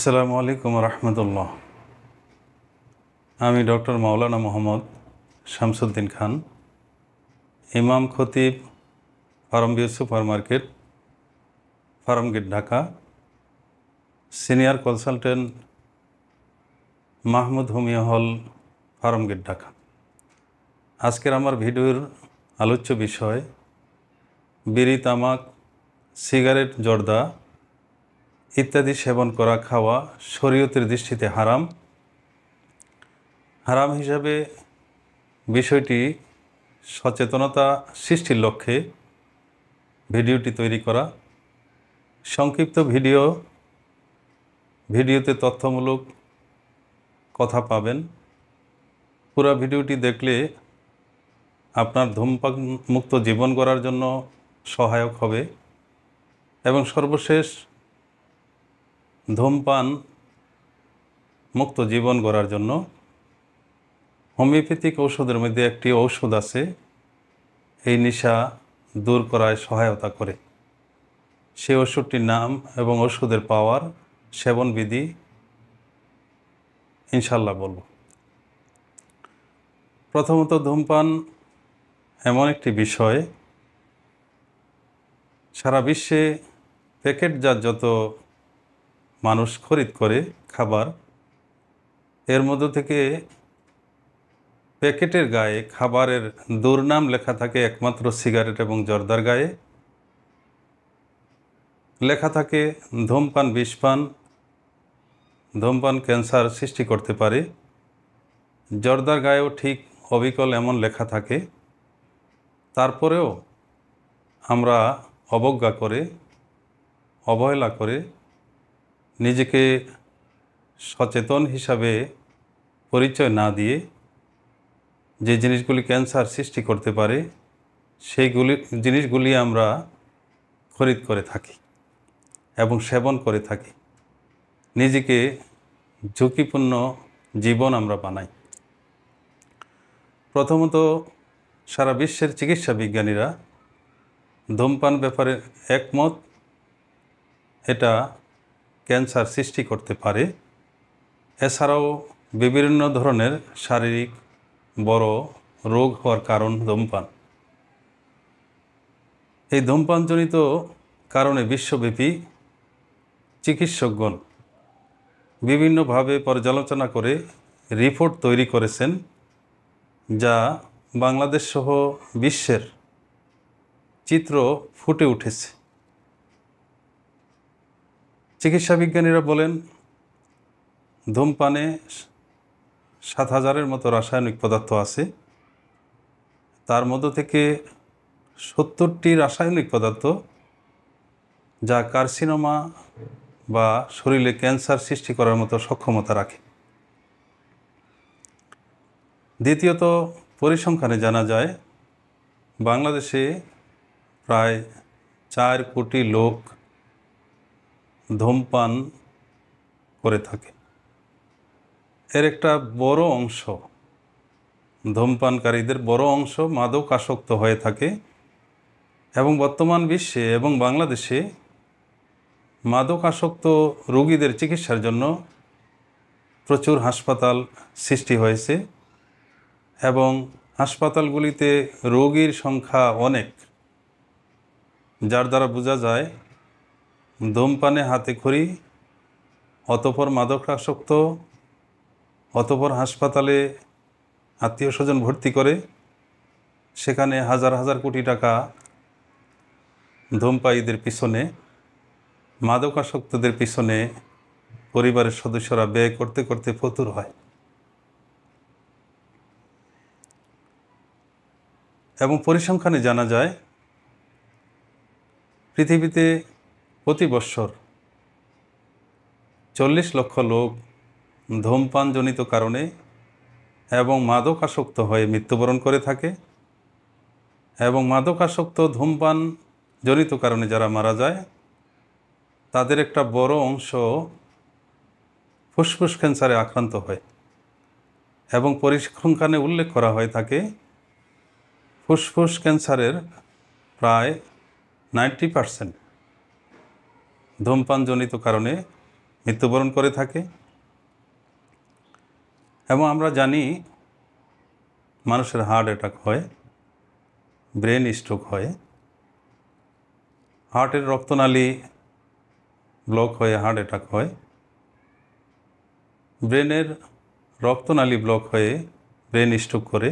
আসসালামু আলাইকুম রহমতুল্লাহ। আমি ডক্টর মাওলানা মোহাম্মদ শামসুদ্দিন খান, ইমাম খতিব, Farmview super market, Farmgate, Dhaka. Senior consultant, Mahmud homeo hall, Farmgate, Dhaka. আজকের আমার ভিডিওর আলোচ্য বিষয় বিড়ি, তামাক, সিগারেট, জর্দা ইত্যাদি সেবন করা, খাওয়া শরীয়তের দৃষ্টিতে হারাম। হারাম হিসাবে বিষয়টি সচেতনতা সৃষ্টির লক্ষ্যে ভিডিওটি তৈরি করা। সংক্ষিপ্ত ভিডিওতে তথ্যমূলক কথা পাবেন। পুরো ভিডিওটি দেখলে আপনার ধূমপান মুক্ত জীবন গড়ার জন্য সহায়ক হবে এবং সর্বশেষ ধূমপান মুক্ত জীবন গড়ার জন্য হোমিওপ্যাথিক ঔষধের মধ্যে একটি ঔষধ আছে, এই নেশা দূর করায় সহায়তা করে। সেই ওষুধটির নাম এবং ওষুধের পাওয়ার, সেবনবিধি ইনশাল্লাহ বলব। প্রথমত, ধূমপান এমন একটি বিষয়, সারা বিশ্বে প্যাকেটজাত যত মানুষ খরিদ করে খাবার, এর মধ্য থেকে প্যাকেটের গায়ে খাবারের দুর্নাম লেখা থাকে একমাত্র সিগারেট এবং জর্দার গায়ে। লেখা থাকে ধূমপান বিষপান, ধূমপান ক্যান্সার সৃষ্টি করতে পারে। জর্দার গায়েও ঠিক অবিকল এমন লেখা থাকে। তারপরেও আমরা অবজ্ঞা করে, অবহেলা করে, নিজেকে সচেতন হিসাবে পরিচয় না দিয়ে যে জিনিসগুলি ক্যান্সার সৃষ্টি করতে পারে সেইগুলি জিনিসগুলি আমরা খরিদ করে থাকি এবং সেবন করে থাকি। নিজেকে ঝুঁকিপূর্ণ জীবন আমরা বানাই। প্রথমত, সারা বিশ্বের চিকিৎসা বিজ্ঞানীরা ধূমপান ব্যাপারে একমত, এটা ক্যান্সার সৃষ্টি করতে পারে। এছাড়াও বিভিন্ন ধরনের শারীরিক বড় রোগ হওয়ার কারণ ধূমপান। এই ধূমপানজনিত কারণে বিশ্বব্যাপী চিকিৎসকগণ বিভিন্নভাবে পর্যালোচনা করে রিপোর্ট তৈরি করেছেন, যা বাংলাদেশ সহ বিশ্বের চিত্র ফুটে উঠেছে। চিকিৎসা বিজ্ঞানীরা বলেন, ধূমপানে 7,000-এর মতো রাসায়নিক পদার্থ আছে। তার মধ্য থেকে 70টি রাসায়নিক পদার্থ যা কার্সিনোমা বা শরীরে ক্যান্সার সৃষ্টি করার মতো সক্ষমতা রাখে। দ্বিতীয়ত, পরিসংখ্যানে জানা যায় বাংলাদেশে প্রায় 4 কোটি লোক ধূমপান করে থাকে। এর একটা বড় অংশ, ধূমপানকারীদের বড় অংশ মাদকাসক্ত হয়ে থাকে এবং বর্তমান বিশ্বে এবং বাংলাদেশে মাদকাসক্ত রোগীদের চিকিৎসার জন্য প্রচুর হাসপাতাল সৃষ্টি হয়েছে এবং হাসপাতালগুলিতে রোগীর সংখ্যা অনেক, যার দ্বারা বোঝা যায় ধূমপানে হাতেখড়ি, অতঃপর মাদকাসক্ত, অতঃপর হাসপাতালে আত্মীয় স্বজন ভর্তি করে, সেখানে হাজার হাজার কোটি টাকা ধূমপায়ীদের পিছনে, মাদকাসক্তদের পিছনে পরিবারের সদস্যরা ব্যয় করতে করতে ফতুর হয়। এবং পরিসংখ্যানে জানা যায় পৃথিবীতে প্রতি বৎসর 40 লক্ষ লোক ধূমপানজনিত কারণে এবং মাদকাসক্ত হয়ে মৃত্যুবরণ করে থাকে। এবং মাদকাসক্ত ধূমপানজনিত কারণে যারা মারা যায় তাদের একটা বড় অংশ ফুসফুস ক্যান্সারে আক্রান্ত হয় এবং পরিসংখ্যানে উল্লেখ করা হয়ে থাকে ফুসফুস ক্যান্সারের প্রায় 90% ধূমপানজনিত কারণে মৃত্যুবরণ করে থাকে। এবং আমরা জানি মানুষের হার্ট অ্যাটাক হয়, ব্রেন স্ট্রোক হয়, হার্টের রক্তনালী ব্লক হয়ে হার্ট অ্যাটাক হয়, ব্রেনের রক্তনালী ব্লক হয়ে ব্রেন স্ট্রোক করে,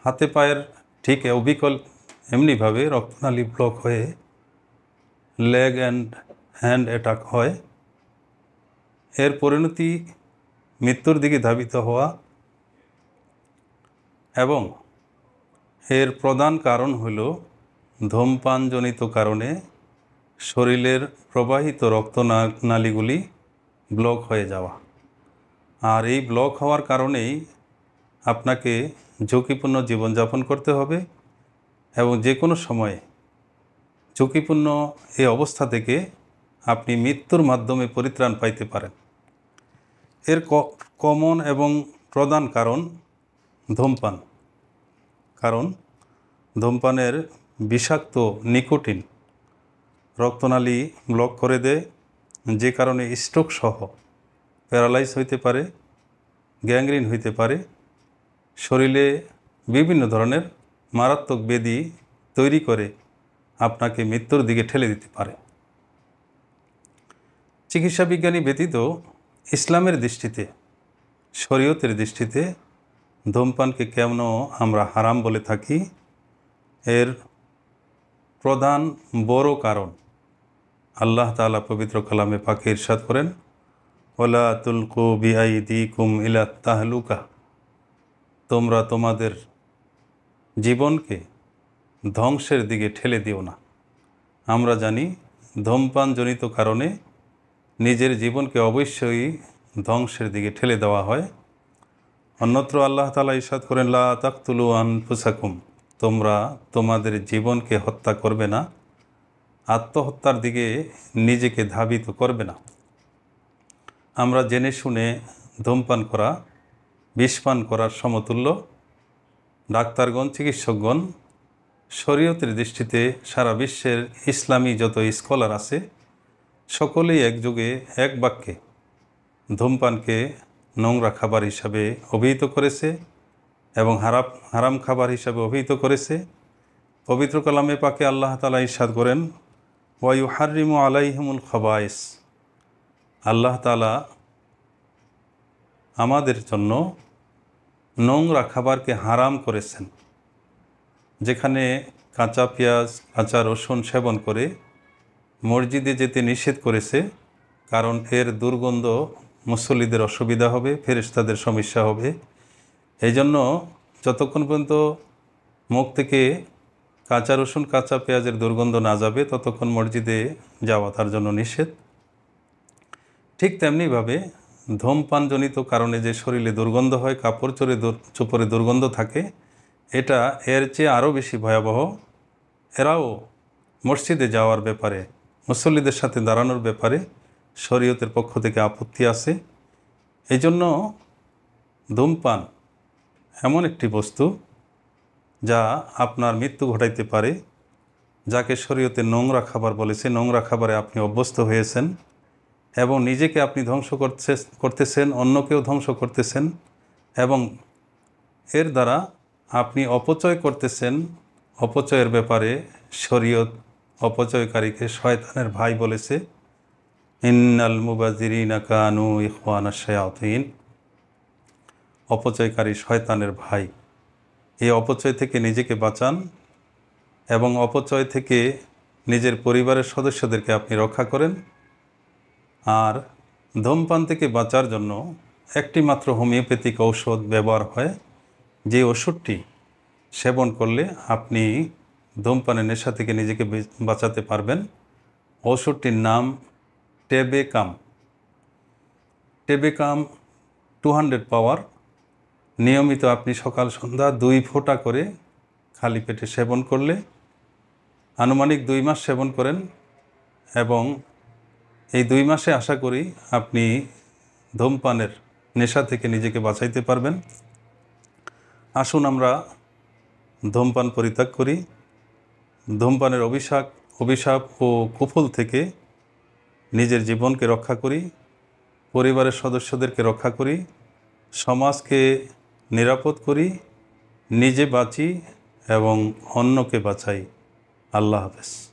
হাতে পায়ের ঠিক অবিকল এমনিভাবে রক্তনালী ব্লক হয়ে লেগ অ্যান্ড হ্যান্ড অ্যাটাক হয়। এর পরিণতি মৃত্যুর দিকে ধাবিত হওয়া, এবং এর প্রধান কারণ হল ধূমপানজনিত কারণে শরীরের প্রবাহিত রক্তনালীগুলি ব্লক হয়ে যাওয়া। আর এই ব্লক হওয়ার কারণেই আপনাকে ঝুঁকিপূর্ণ জীবনযাপন করতে হবে, এবং যে কোনো সময়ে ঝুঁকিপূর্ণ এই অবস্থা থেকে আপনি মৃত্যুর মাধ্যমে পরিত্রাণ পাইতে পারেন। এর কমন এবং প্রধান কারণ ধূমপান। কারণ ধূমপানের বিষাক্ত নিকোটিন রক্তনালী ব্লক করে দেয়, যে কারণে স্ট্রোক সহ প্যারালাইজ হইতে পারে, গ্যাংগ্রিন হইতে পারে, শরীরে বিভিন্ন ধরনের মারাত্মক ব্যাধি তৈরি করে আপনাকে মৃত্যুর দিকে ঠেলে দিতে পারে। চিকিৎসা বিজ্ঞানী ব্যতীত ইসলামের দৃষ্টিতে, শরীয়তের দৃষ্টিতে ধূমপানকে কেন আমরা হারাম বলে থাকি, এর প্রধান বড় কারণ আল্লাহ তাআলা পবিত্র কালামে পাকে ইরশাদ করেন, ওয়ালা তুলকু বিআইদিকুম ইলা তাহলুকা, তোমরা তোমাদের জীবনকে ধ্বংসের দিকে ঠেলে দিও না। আমরা জানি ধূমপানজনিত কারণে নিজের জীবনকে অবশ্যই ধ্বংসের দিকে ঠেলে দেওয়া হয়। অন্যত্র আল্লাহ তাআলা ইরশাদ করেন, লা তাকতুলু আনফুসাকুম, তোমরা তোমাদের জীবনকে হত্যা করবে না, আত্মহত্যার দিকে নিজেকে ধাবিত করবে না। আমরা জেনে শুনে ধূমপান করা বিষপান করার সমতুল্য। ডাক্তারগণ, চিকিৎসকগণ শরীয়তের দৃষ্টিতে সারা বিশ্বের ইসলামী যত স্কলার আছে সকলেই একযোগে এক বাক্যে ধূমপানকে নোংরা খাবার হিসাবে অভিহিত করেছে এবং হারাম খাবার হিসাবে অভিহিত করেছে। পবিত্র কালামে পাকে আল্লাহ তাআলা ইরশাদ করেন, ওয়া ইউহাররিমু আলাইহিমুল খাবায়েস, আল্লাহ তাআলা আমাদের জন্য নোংরা খাবারকে হারাম করেছেন। যেখানে কাঁচা পেঁয়াজ, কাঁচা রসুন সেবন করে মসজিদে যেতে নিষেধ করেছে, কারণ এর দুর্গন্ধ মুসল্লিদের অসুবিধা হবে, ফেরেশতাদের সমস্যা হবে। এই জন্য যতক্ষণ পর্যন্ত মুখ থেকে কাঁচা রসুন, কাঁচা পেঁয়াজের দুর্গন্ধ না যাবে ততক্ষণ মসজিদে যাওয়া তার জন্য নিষেধ। ঠিক তেমনিভাবে ধূমপানজনিত কারণে যে শরীরে দুর্গন্ধ হয়, কাপড় চোপড়ে দুর্গন্ধ থাকে, এটা এর চেয়ে আরও বেশি ভয়াবহ। এরাও মসজিদে যাওয়ার ব্যাপারে, মুসল্লিদের সাথে দাঁড়ানোর ব্যাপারে শরীয়তের পক্ষ থেকে আপত্তি আছে। এই জন্য ধূমপান এমন একটি বস্তু যা আপনার মৃত্যু ঘটাইতে পারে, যাকে শরীয়তে নোংরা খাবার বলেছে। নোংরা খাবারে আপনি অভ্যস্ত হয়েছেন এবং নিজেকে আপনি ধ্বংস করতেছেন, অন্যকেও ধ্বংস করতেছেন, এবং এর দ্বারা আপনি অপচয় করতেছেন। অপচয়ের ব্যাপারে শরীয়ত অপচয়কারীকে শয়তানের ভাই বলেছে, ইন্নাল মুবাযযিরিনা কানু ইখওয়ানাশ শায়াতিন, অপচয়কারী শয়তানের ভাই। এই অপচয় থেকে নিজেকে বাঁচান এবং অপচয় থেকে নিজের পরিবারের সদস্যদেরকে আপনি রক্ষা করেন। আর ধূমপান থেকে বাঁচার জন্য একটি মাত্র হোমিওপ্যাথিক ঔষধ ব্যবহার হয়, যে ওষুধটি সেবন করলে আপনি ধূমপানের নেশা থেকে নিজেকে বাঁচাতে পারবেন। ওষুধটির নাম টেবেকাম। টেবেকাম 200 পাওয়ার। নিয়মিত আপনি সকাল সন্ধ্যা 2 ফোঁটা করে খালি পেটে সেবন করলে, আনুমানিক 2 মাস সেবন করেন, এবং এই 2 মাসে আশা করি আপনি ধূমপানের নেশা থেকে নিজেকে বাঁচাইতে পারবেন। আসুন আমরা ধূমপান পরিত্যাগ করি। ধূমপানের অভিশাপ ও কুফল থেকে নিজের জীবনকে রক্ষা করি, পরিবারের সদস্যদেরকে রক্ষা করি, সমাজকে নিরাপদ করি, নিজে বাঁচি এবং অন্যকে বাঁচাই। আল্লাহ হাফেজ।